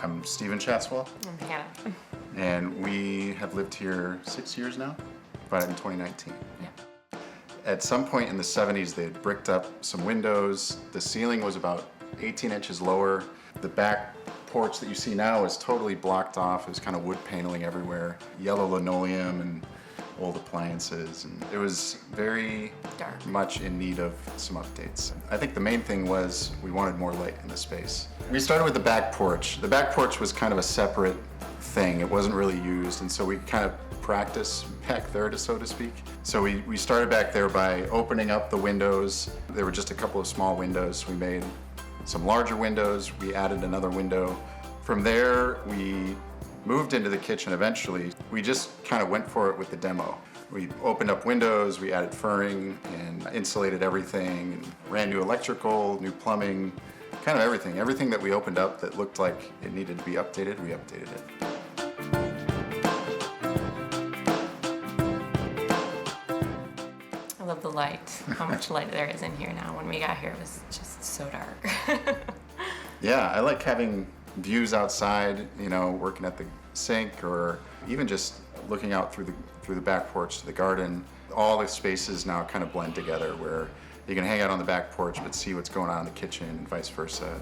I'm Stephen Shatswell, I'm Hannah. and we have lived here 6 years now, bought it in 2019. Yeah. At some point in the 70s, they had bricked up some windows. The ceiling was about 18 inches lower. The back porch that you see now is totally blocked off. It was kind of wood paneling everywhere, yellow linoleum and old appliances, and it was very Dark. much in need of some updates. I think the main thing was we wanted more light in the space. We started with the back porch. The back porch was kind of a separate thing. It wasn't really used, and so we kind of practiced back there, so to speak. So we started back there by opening up the windows. There were just a couple of small windows. We made some larger windows. We added another window. From there, we moved into the kitchen eventually. We just kind of went for it with the demo. We opened up windows, we added furring and insulated everything, and ran new electrical, new plumbing, kind of everything. Everything that we opened up that looked like it needed to be updated, we updated it. I love the light, how much light there is in here now. When we got here, it was just so dark. Yeah, I like having views outside, you know, working at the sink, or even just looking out through the back porch to the garden. All the spaces now kind of blend together where you can hang out on the back porch but see what's going on in the kitchen and vice versa.